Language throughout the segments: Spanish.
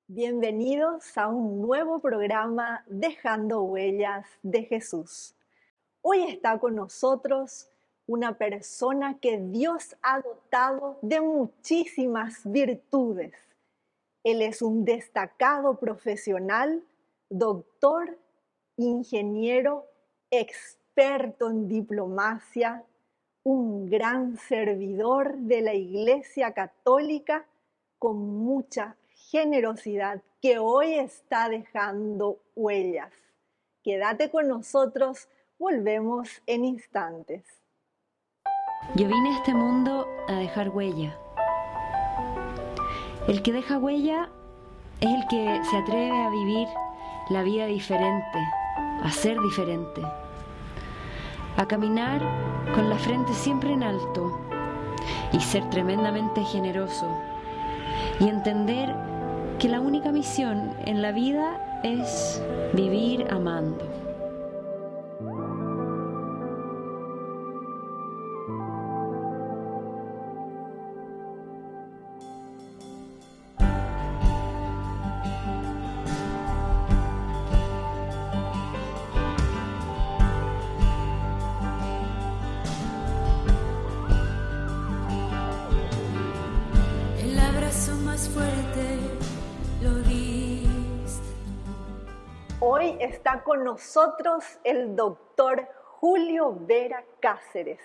Bienvenidos a un nuevo programa Dejando Huellas de Jesús. Hoy está con nosotros una persona que Dios ha dotado de muchísimas virtudes. Él es un destacado profesional, doctor, ingeniero, experto en diplomacia, un gran servidor de la Iglesia Católica con mucha generosidad que hoy está dejando huellas. Quédate con nosotros, volvemos en instantes. Yo vine a este mundo a dejar huella. El que deja huella es el que se atreve a vivir la vida diferente, a ser diferente, a caminar con la frente siempre en alto y ser tremendamente generoso y entender que la única misión en la vida es vivir amando. El abrazo más fuerte lo diste. Hoy está con nosotros el doctor Julio Vera Cáceres.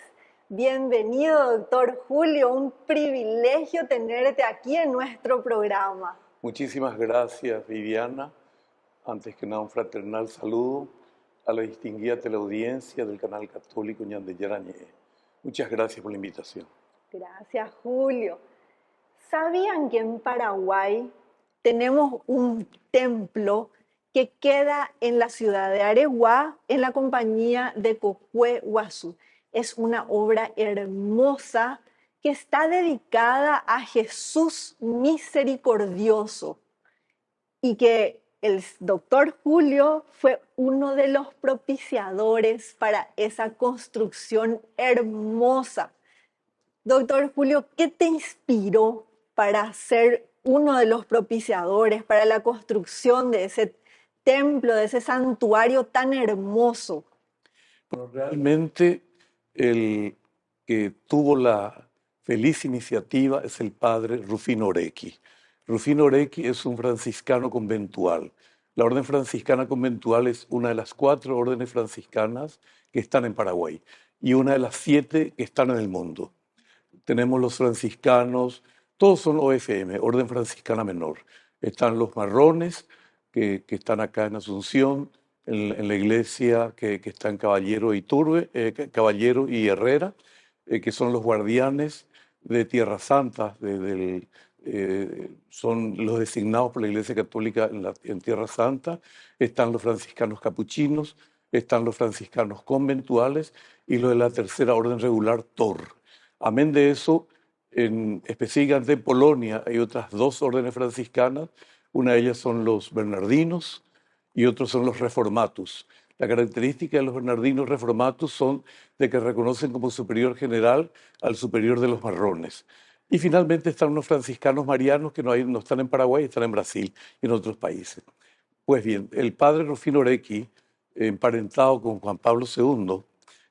Bienvenido, doctor Julio, un privilegio tenerte aquí en nuestro programa. Muchísimas gracias, Viviana. Antes que nada, un fraternal saludo a la distinguida teleaudiencia del canal católico Ñande Yarañé. Muchas gracias por la invitación. Gracias, Julio. ¿Sabían que en Paraguay tenemos un templo que queda en la ciudad de Areguá, en la compañía de Cocue Guazú? Es una obra hermosa que está dedicada a Jesús misericordioso y que el doctor Julio fue uno de los propiciadores para esa construcción hermosa. Doctor Julio, ¿qué te inspiró para ser uno de los propiciadores para la construcción de ese templo, de ese santuario tan hermoso? Bueno, realmente el que tuvo la feliz iniciativa es el padre Rufino Orequi. Rufino Orequi es un franciscano conventual. La orden franciscana conventual es una de las 4 órdenes franciscanas que están en Paraguay y una de las 7 que están en el mundo. Tenemos los franciscanos, todos son OFM, Orden Franciscana Menor. Están los marrones, que están acá en Asunción, en la iglesia que está en Caballero y Caballero y Herrera, que son los guardianes de Tierra Santa, son los designados por la Iglesia Católica en Tierra Santa. Están los franciscanos capuchinos, están los franciscanos conventuales y los de la tercera orden regular, TOR. Amén de eso, específicamente en Polonia hay otras 2 órdenes franciscanas. Una de ellas son los bernardinos y otros son los reformatus. La característica de los bernardinos reformatus son de que reconocen como superior general al superior de los marrones. Y finalmente están unos franciscanos marianos que no están en Paraguay, están en Brasil y en otros países. Pues bien, el padre Rufino Orequi, emparentado con Juan Pablo II,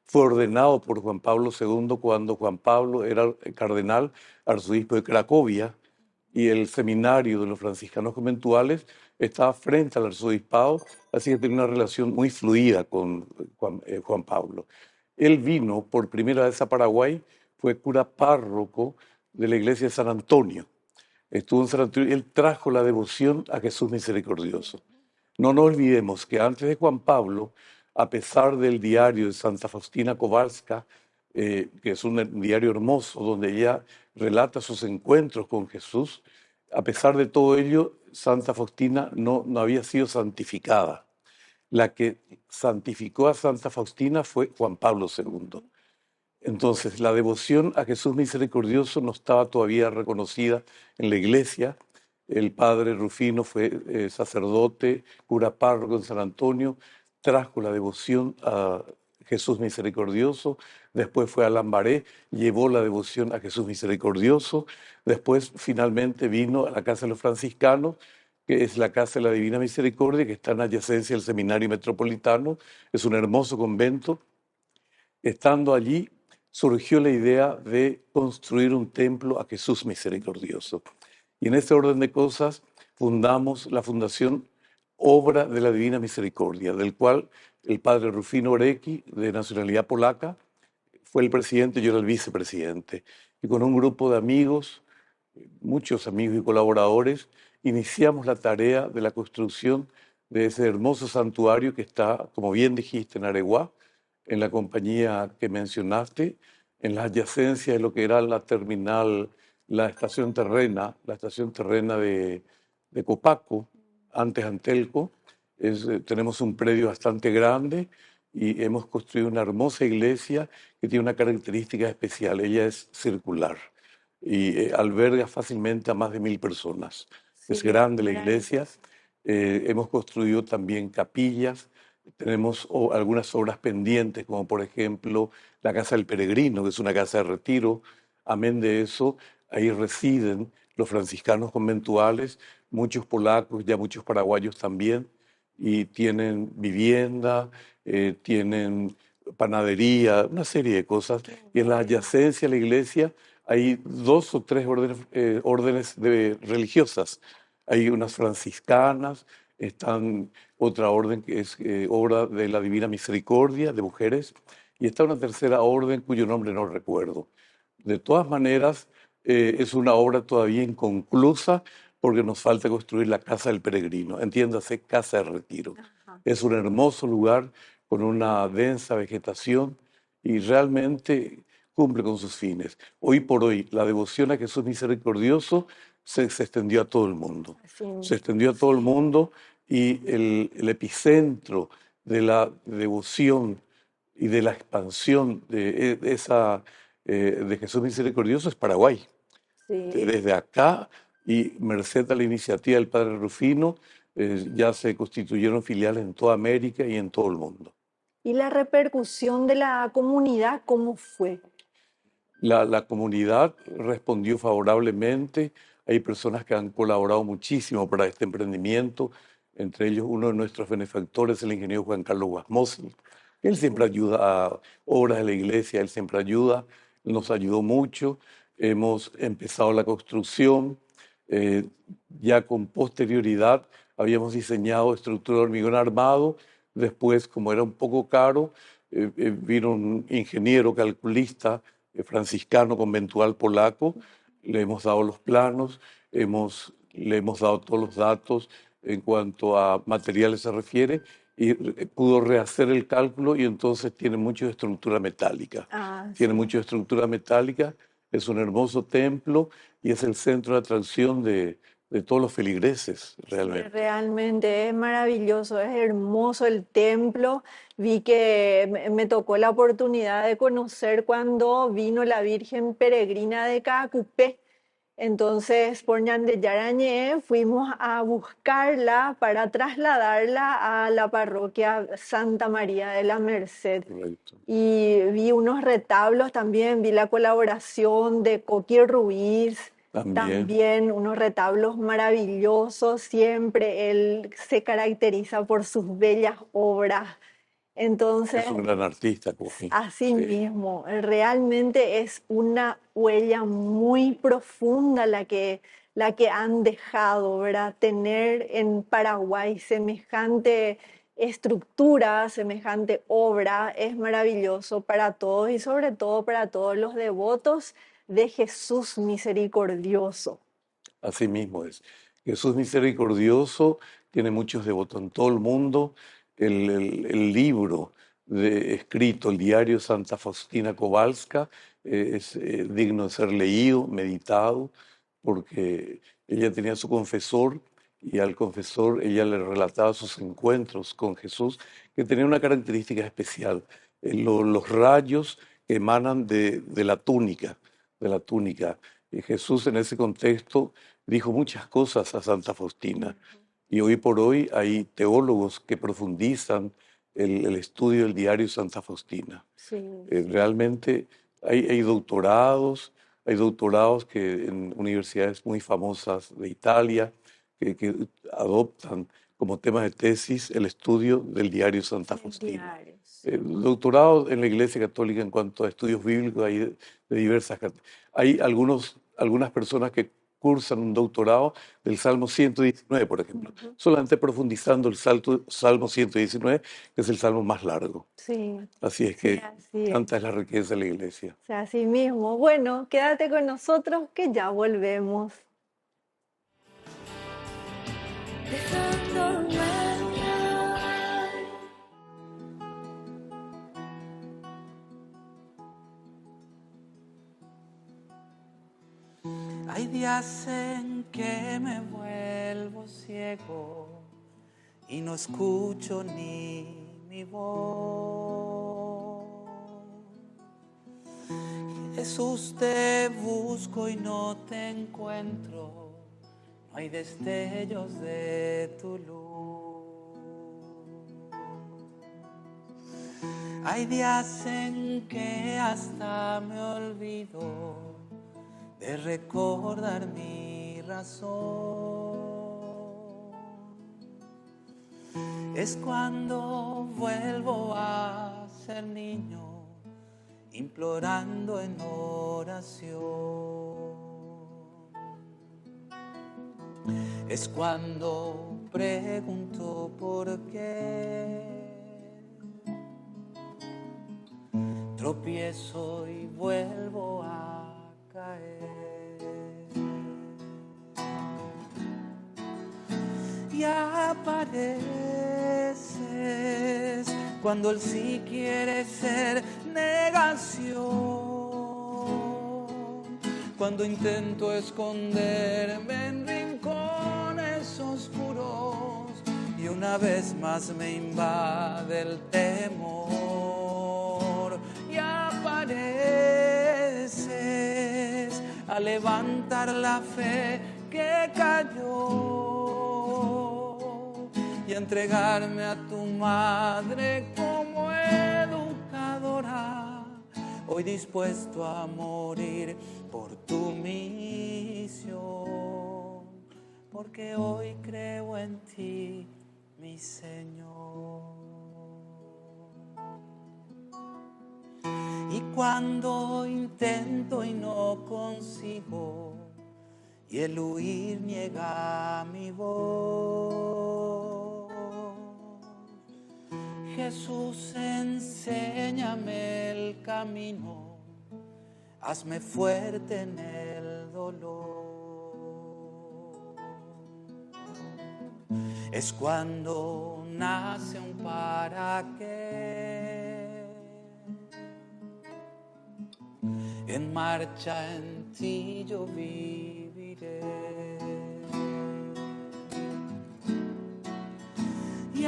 fue ordenado por Juan Pablo II cuando Juan Pablo era cardenal, arzobispo de Cracovia, y el seminario de los franciscanos conventuales estaba frente al arzobispado, así que tenía una relación muy fluida con Juan Pablo. Él vino por primera vez a Paraguay, fue cura párroco de la iglesia de San Antonio. Estuvo en San Antonio y él trajo la devoción a Jesús misericordioso. No nos olvidemos que antes de Juan Pablo, a pesar del diario de Santa Faustina Kowalska, que es un diario hermoso donde ella relata sus encuentros con Jesús, a pesar de todo ello, Santa Faustina no había sido santificada. La que santificó a Santa Faustina fue Juan Pablo II. Entonces, la devoción a Jesús misericordioso no estaba todavía reconocida en la iglesia. El padre Rufino fue sacerdote, cura párroco en San Antonio, trajo la devoción a Jesús misericordioso, después fue a Lambaré, llevó la devoción a Jesús misericordioso, después finalmente vino a la casa de los franciscanos, que es la Casa de la Divina Misericordia, que está en adyacencia del Seminario Metropolitano. Es un hermoso convento. Estando allí, surgió la idea de construir un templo a Jesús Misericordioso. Y en ese orden de cosas fundamos la Fundación Obra de la Divina Misericordia, del cual el padre Rufino Orecki, de nacionalidad polaca, fue el presidente, yo era el vicepresidente. Y con un grupo de amigos, muchos amigos y colaboradores, iniciamos la tarea de la construcción de ese hermoso santuario que está, como bien dijiste, en Areguá, en la compañía que mencionaste, en las adyacencias de lo que era la terminal, la estación terrena de Copaco, antes Antelco. Tenemos un predio bastante grande y hemos construido una hermosa iglesia que tiene una característica especial. Ella es circular y alberga fácilmente a más de 1000 personas. Sí, Es grande la maravilloso. iglesia. Hemos construido también capillas. Tenemos algunas obras pendientes, como por ejemplo la Casa del Peregrino, que es una casa de retiro. Amén de eso, ahí residen los franciscanos conventuales, muchos polacos, ya muchos paraguayos también, y tienen vivienda, tienen panadería, una serie de cosas. Y en la adyacencia a la iglesia hay 2 o 3 órdenes religiosas. Hay unas franciscanas, están otra orden que es Obra de la Divina Misericordia de mujeres, y está una tercera orden cuyo nombre no recuerdo. De todas maneras, es una obra todavía inconclusa porque nos falta construir la Casa del Peregrino, entiéndase, casa de retiro. Ajá. Es un hermoso lugar con una densa vegetación y realmente cumple con sus fines. Hoy por hoy, la devoción a Jesús Misericordioso se extendió a todo el mundo. Así Se extendió a todo el mundo y el epicentro de la devoción y de la expansión de Jesús Misericordioso es Paraguay. sí. Desde acá y merced a la iniciativa del padre Rufino, ya se constituyeron filiales en toda América y en todo el mundo. ¿Y la repercusión de la comunidad cómo fue? La comunidad respondió favorablemente. Hay personas que han colaborado muchísimo para este emprendimiento, entre ellos uno de nuestros benefactores, el ingeniero Juan Carlos Guasmosi. Él siempre ayuda a obras de la iglesia, él siempre ayuda, nos ayudó mucho. Hemos empezado la construcción, ya con posterioridad habíamos diseñado estructura de hormigón armado. Después, como era un poco caro, vino un ingeniero calculista franciscano conventual polaco, le hemos dado los planos, le hemos dado todos los datos en cuanto a materiales se refiere, y pudo rehacer el cálculo y entonces tiene mucha estructura metálica. Tiene Sí. mucha estructura metálica, es un hermoso templo y es el centro de atracción de todos los feligreses, Sí, realmente. realmente es maravilloso, es hermoso el templo. Vi que me tocó la oportunidad de conocer cuando vino la Virgen Peregrina de Caacupé. Entonces, por Ñandeyarañé fuimos a buscarla para trasladarla a la parroquia Santa María de la Merced. Correcto. Y vi unos retablos también, vi la colaboración de Coqui Ruiz, también unos retablos maravillosos. Siempre él se caracteriza por sus bellas obras. Entonces, Es un gran artista, Coqui. así Sí. mismo, realmente es una huella muy profunda la que han dejado, ¿verdad? Tener en Paraguay semejante estructura, semejante obra, es maravilloso para todos y sobre todo para todos los devotos de Jesús misericordioso. Así mismo es. Jesús misericordioso tiene muchos devotos en todo el mundo. El libro escrito, el diario Santa Faustina Kowalska, es digno de ser leído, meditado, porque ella tenía su confesor y al confesor ella le relataba sus encuentros con Jesús, que tenía una característica especial. Los rayos que emanan de la túnica, de la túnica. Y Jesús en ese contexto dijo muchas cosas a Santa Faustina. Y hoy por hoy hay teólogos que profundizan el estudio del diario Santa Faustina. Sí, Realmente hay doctorados que en universidades muy famosas de Italia, que adoptan como temas de tesis el estudio del diario Santa El Faustina. diario. Doctorado en la Iglesia Católica en cuanto a estudios bíblicos hay de diversas categorías. Hay algunas personas que cursan un doctorado del Salmo 119, por ejemplo, solamente profundizando el Salmo 119, que es el salmo más largo. Sí, Así es sí, que así es. tanta es la riqueza de la Iglesia. O sea, así mismo. Bueno, quédate con nosotros que ya volvemos. Dejando huella. Hay días en que me vuelvo ciego y no escucho ni mi voz. Jesús, te busco y no te encuentro, no hay destellos de tu luz. Hay días en que hasta me olvido de recordar mi razón. Es cuando vuelvo a ser niño, implorando en oración. Es cuando pregunto por qué. Tropiezo y vuelvo a caer. Y apareces cuando el sí quiere ser negación, cuando intento esconderme en rincones oscuros y una vez más me invade el temor. Y apareces a levantar la fe que cayó y a entregarme a tu madre como educadora, hoy dispuesto a morir por tu misión, porque hoy creo en ti, mi Señor. Y cuando intento y no consigo, y el huir niega mi voz, Jesús, enséñame el camino, hazme fuerte en el dolor. Es cuando nace un para qué, en marcha en ti yo viviré. Y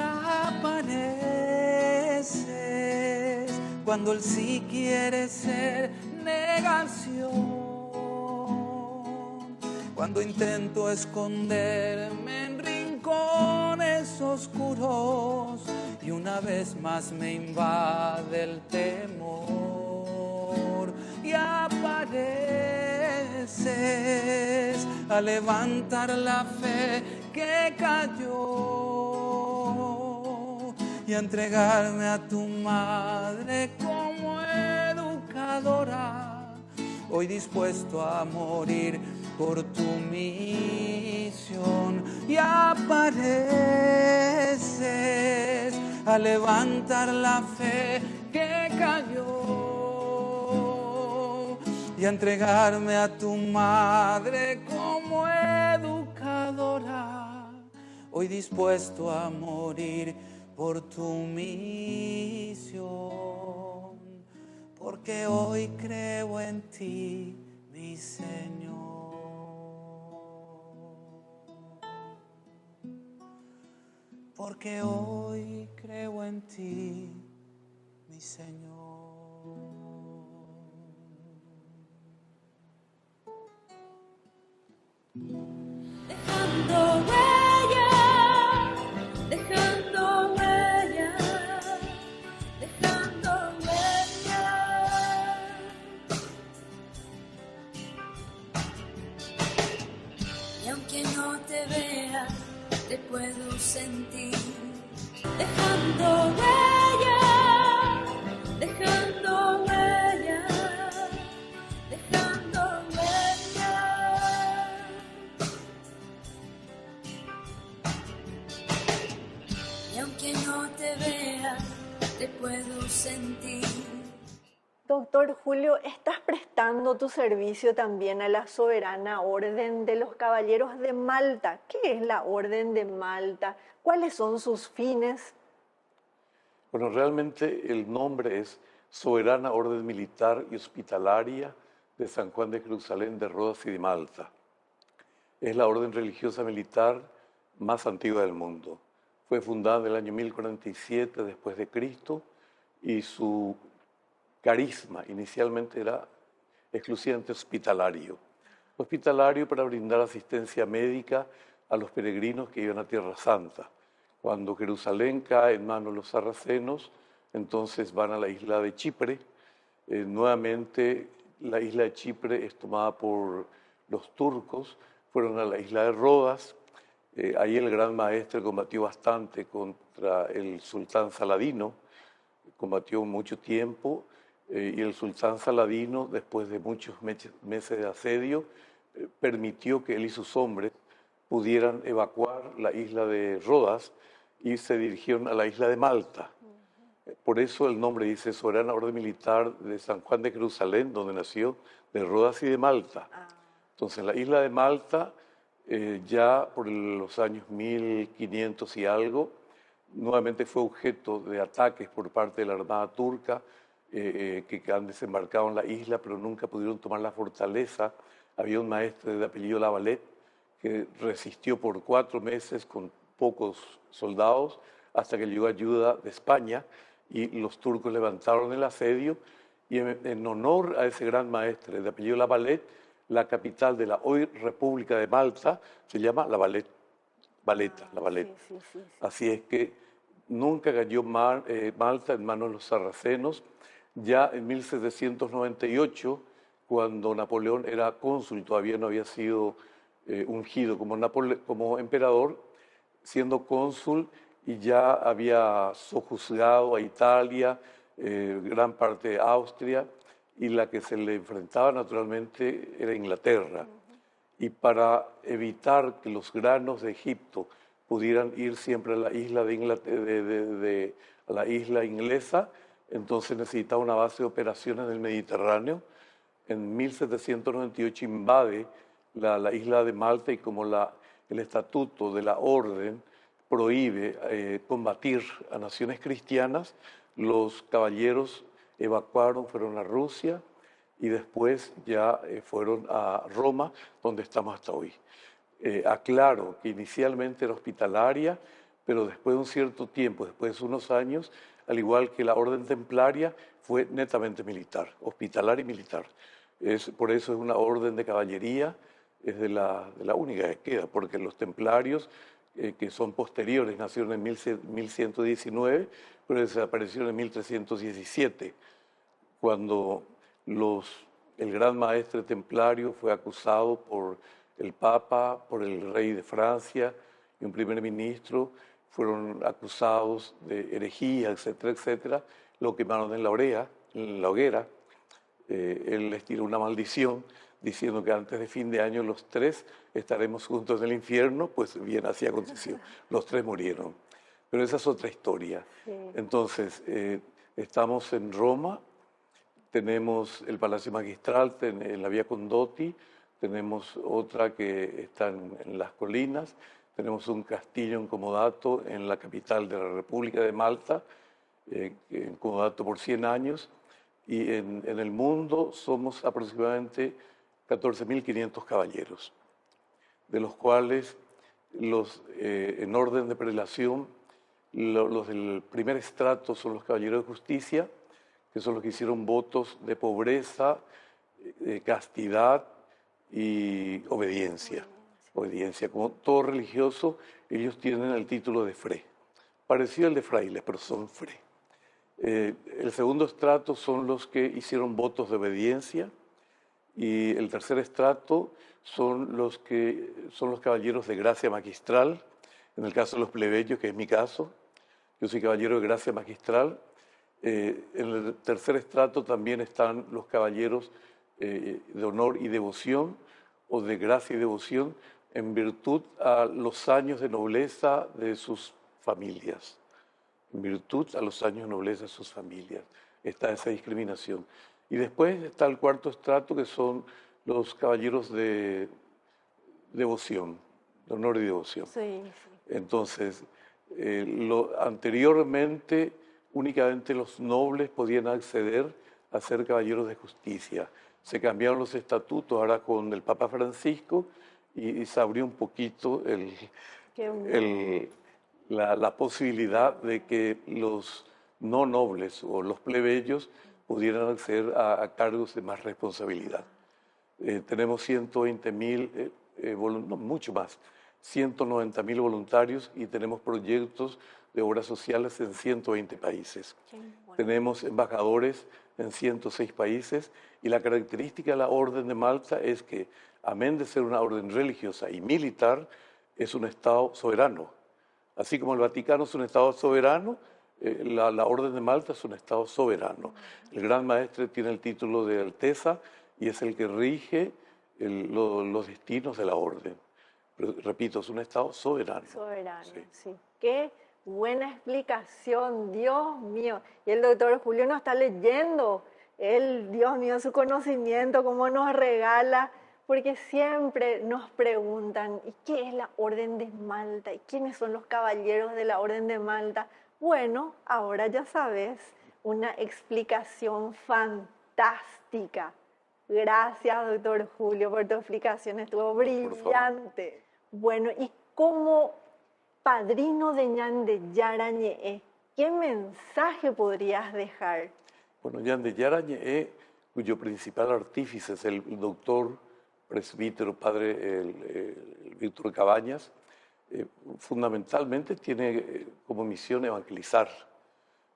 apareces cuando el sí quiere ser negación, cuando intento esconderme en rincones oscuros y una vez más me invade el temor. Y apareces a levantar la fe que cayó y a entregarme a tu madre como educadora, hoy dispuesto a morir por tu misión. Y apareces a levantar la fe que cayó y a entregarme a tu madre como educadora, hoy dispuesto a morir por tu misión, porque hoy creo en ti, mi Señor. Porque hoy creo en ti, mi Señor. Dejando huella, dejando huella, dejando huella. Y aunque no te vea, puedo sentir, dejando huella, dejando huella, dejando huella. Y aunque no te vea, te puedo sentir. Doctor Julio, ¿estás prestando tu servicio también a la Soberana Orden de los Caballeros de Malta? ¿Qué es la Orden de Malta? ¿Cuáles son sus fines? Bueno, realmente el nombre es Soberana Orden Militar y Hospitalaria de San Juan de Jerusalén, de Rodas y de Malta. Es la orden religiosa militar más antigua del mundo. Fue fundada en el año 1047 después de Cristo y su carisma inicialmente era exclusivamente hospitalario. Hospitalario para brindar asistencia médica a los peregrinos que iban a Tierra Santa. Cuando Jerusalén cae en manos de los sarracenos, entonces van a la isla de Chipre. Nuevamente la isla de Chipre es tomada por los turcos, fueron a la isla de Rodas. Ahí el gran maestre combatió bastante contra el sultán Saladino, combatió mucho tiempo. Y el sultán Saladino, después de muchos meses de asedio, permitió que él y sus hombres pudieran evacuar la isla de Rodas y se dirigieron a la isla de Malta. Por eso el nombre dice Soberana Orden Militar de San Juan de Jerusalén, donde nació, de Rodas y de Malta. Entonces la isla de Malta, ya por los años 1500 y algo, nuevamente fue objeto de ataques por parte de la Armada turca, que han desembarcado en la isla, pero nunca pudieron tomar la fortaleza. Había un maestre de apellido Lavalette que resistió por 4 meses con pocos soldados hasta que llegó ayuda de España y los turcos levantaron el asedio y en honor a ese gran maestre de apellido Lavalette, la capital de la hoy República de Malta se llama La Valetta. Sí. Así es que nunca cayó Malta en manos de los sarracenos. Ya en 1798, cuando Napoleón era cónsul, todavía no había sido ungido como emperador, siendo cónsul, y ya había sojuzgado a Italia, gran parte de Austria, y la que se le enfrentaba naturalmente era Inglaterra. Y para evitar que los granos de Egipto pudieran ir siempre a la isla a la isla inglesa, entonces necesitaba una base de operaciones en el Mediterráneo. En 1798 invade la isla de Malta y como el estatuto de la orden prohíbe combatir a naciones cristianas, los caballeros evacuaron, fueron a Rusia y después ya fueron a Roma, donde estamos hasta hoy. Aclaro que inicialmente era hospitalaria, pero después de un cierto tiempo, después de unos años, al igual que la orden templaria, fue netamente militar, hospitalaria y militar. Por eso es una orden de caballería, es de la única que queda, porque los templarios, que son posteriores, nacieron en 1119, pero desaparecieron en 1317, cuando el gran maestre templario fue acusado por el Papa, por el rey de Francia y un primer ministro, fueron acusados de herejía, etcétera, etcétera, lo quemaron en la hoguera. Él les tiró una maldición diciendo que antes de fin de año los 3 estaremos juntos en el infierno, pues bien así aconteció, los 3 murieron. Pero esa es otra historia. Sí. Entonces, estamos en Roma, tenemos el Palacio Magistral en la Vía Condotti, tenemos otra que está en las colinas, tenemos un castillo en Comodato, en la capital de la República de Malta, en Comodato por 100 años, y en el mundo somos aproximadamente 14.500 caballeros, de los cuales en orden de prelación, los del primer estrato son los caballeros de justicia, que son los que hicieron votos de pobreza, castidad y obediencia. Obediencia, como todo religioso, ellos tienen el título de fré, parecido al de frailes, pero son fré. El segundo estrato son los que hicieron votos de obediencia y el tercer estrato son los caballeros de gracia magistral. En el caso de los plebeyos, que es mi caso, yo soy caballero de gracia magistral. En el tercer estrato también están los caballeros de honor y devoción, o de gracia y devoción, en virtud a los años de nobleza de sus familias. En virtud a los años de nobleza de sus familias. Está esa discriminación. Y después está el cuarto estrato, que son los caballeros de devoción, de honor y devoción. Sí, sí. Entonces, anteriormente únicamente los nobles podían acceder a ser caballeros de justicia. Se cambiaron los estatutos ahora con el Papa Francisco y se abrió un poquito la posibilidad de que los no nobles o los plebeyos pudieran acceder a cargos de más responsabilidad. Tenemos 120.000, no, mucho más, 190.000 voluntarios y tenemos proyectos de obras sociales en 120 países. Bueno. Tenemos embajadores en 106 países y la característica de la Orden de Malta es que, amén de ser una orden religiosa y militar, es un Estado soberano. Así como el Vaticano es un Estado soberano, la Orden de Malta es un Estado soberano. El Gran Maestre tiene el título de Alteza y es el que rige los destinos de la Orden. Pero, repito, es un Estado soberano. Soberano, sí. Qué buena explicación, Dios mío. Y el doctor Julio nos está leyendo. Él, Dios mío, su conocimiento, cómo nos regala, porque siempre nos preguntan, ¿y qué es la Orden de Malta? ¿Y quiénes son los caballeros de la Orden de Malta? Bueno, ahora ya sabes, una explicación fantástica. Gracias, doctor Julio, por tu explicación, estuvo brillante. Bueno, y como padrino de Ñandeyara Ñe'e, ¿qué mensaje podrías dejar? Bueno, Ñandeyara Ñe'e, cuyo principal artífice es el doctor presbítero padre el Víctor Cabañas, fundamentalmente tiene como misión evangelizar,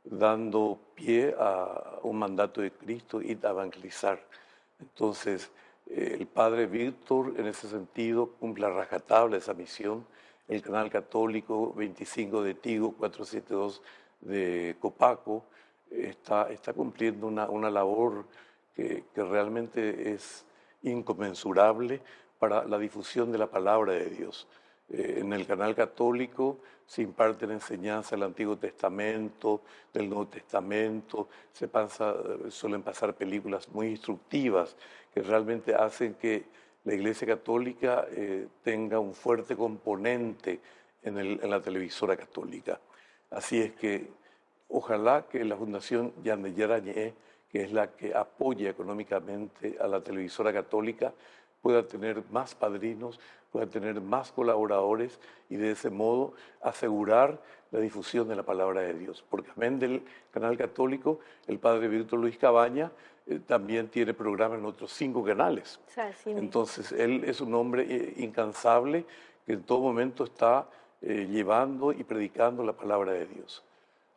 dando pie a un mandato de Cristo y a evangelizar. Entonces, el padre Víctor, en ese sentido, cumple a rajatabla esa misión. El canal católico 25 de Tigo, 472 de Copaco, está cumpliendo una labor que realmente es inconmensurable para la difusión de la palabra de Dios. En el canal católico se imparten enseñanzas del Antiguo Testamento, del Nuevo Testamento, suelen pasar películas muy instructivas que realmente hacen que la Iglesia Católica tenga un fuerte componente en la televisora católica. Así es que ojalá que la Fundación Ñandeyara Ñe'e, que es la que apoya económicamente a la televisora católica, pueda tener más padrinos, pueda tener más colaboradores y de ese modo asegurar la difusión de la palabra de Dios. Porque amén del canal católico, el padre Víctor Luis Cabaña también tiene programas en otros 5 canales. Entonces, él es un hombre incansable que en todo momento está llevando y predicando la palabra de Dios.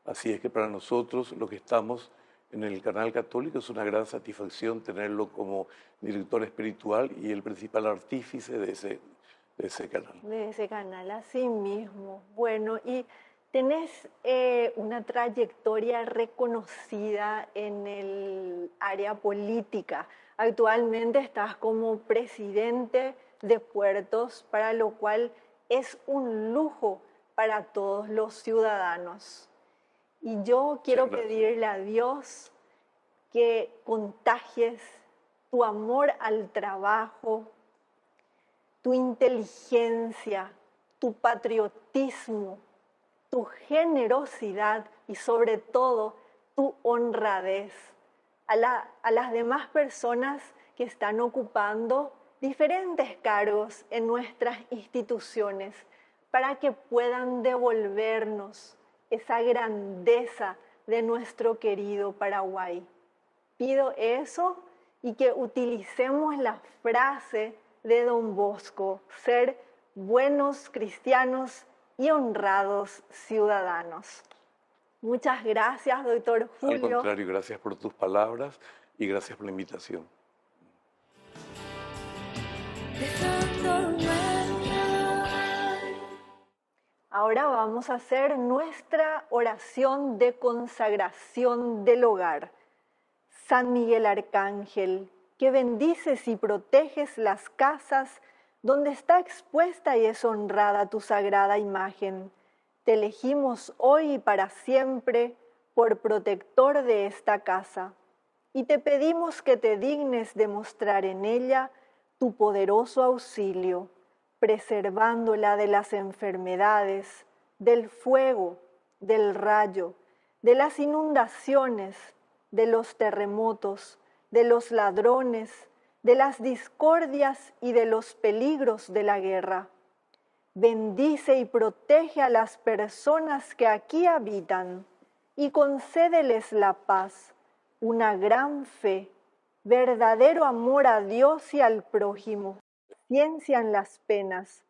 Así es que para nosotros, los que estamos en el canal católico, es una gran satisfacción tenerlo como director espiritual y el principal artífice de ese canal. De ese canal, así mismo. Bueno, y tenés una trayectoria reconocida en el área política. Actualmente estás como presidente de Puertos, para lo cual es un lujo para todos los ciudadanos. Y yo quiero pedirle a Dios que contagies tu amor al trabajo, tu inteligencia, tu patriotismo, tu generosidad y sobre todo tu honradez a las demás personas que están ocupando diferentes cargos en nuestras instituciones, para que puedan devolvernos esa grandeza de nuestro querido Paraguay. Pido eso y que utilicemos la frase de Don Bosco: ser buenos cristianos y honrados ciudadanos. Muchas gracias, doctor Julio. Al contrario, gracias por tus palabras y gracias por la invitación. Ahora vamos a hacer nuestra oración de consagración del hogar. San Miguel Arcángel, que bendices y proteges las casas donde está expuesta y es honrada tu sagrada imagen, te elegimos hoy y para siempre por protector de esta casa, y te pedimos que te dignes de mostrar en ella tu poderoso auxilio, preservándola de las enfermedades, del fuego, del rayo, de las inundaciones, de los terremotos, de los ladrones, de las discordias y de los peligros de la guerra. Bendice y protege a las personas que aquí habitan y concédeles la paz, una gran fe, verdadero amor a Dios y al prójimo, ciencia en las penas,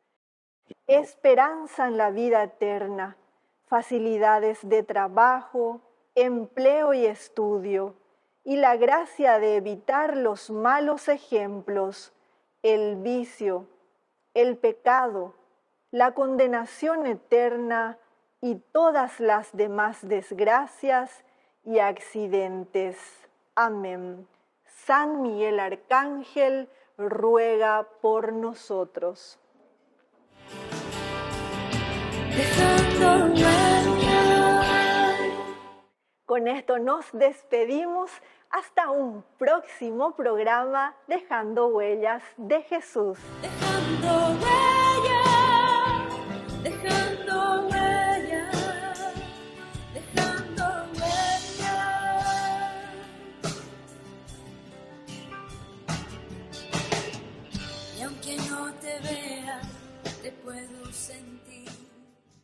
esperanza en la vida eterna, facilidades de trabajo, empleo y estudio, y la gracia de evitar los malos ejemplos, el vicio, el pecado, la condenación eterna y todas las demás desgracias y accidentes. Amén. San Miguel Arcángel, ruega por nosotros. Dejando huella. Con esto nos despedimos hasta un próximo programa Dejando Huellas de Jesús. Dejando huella.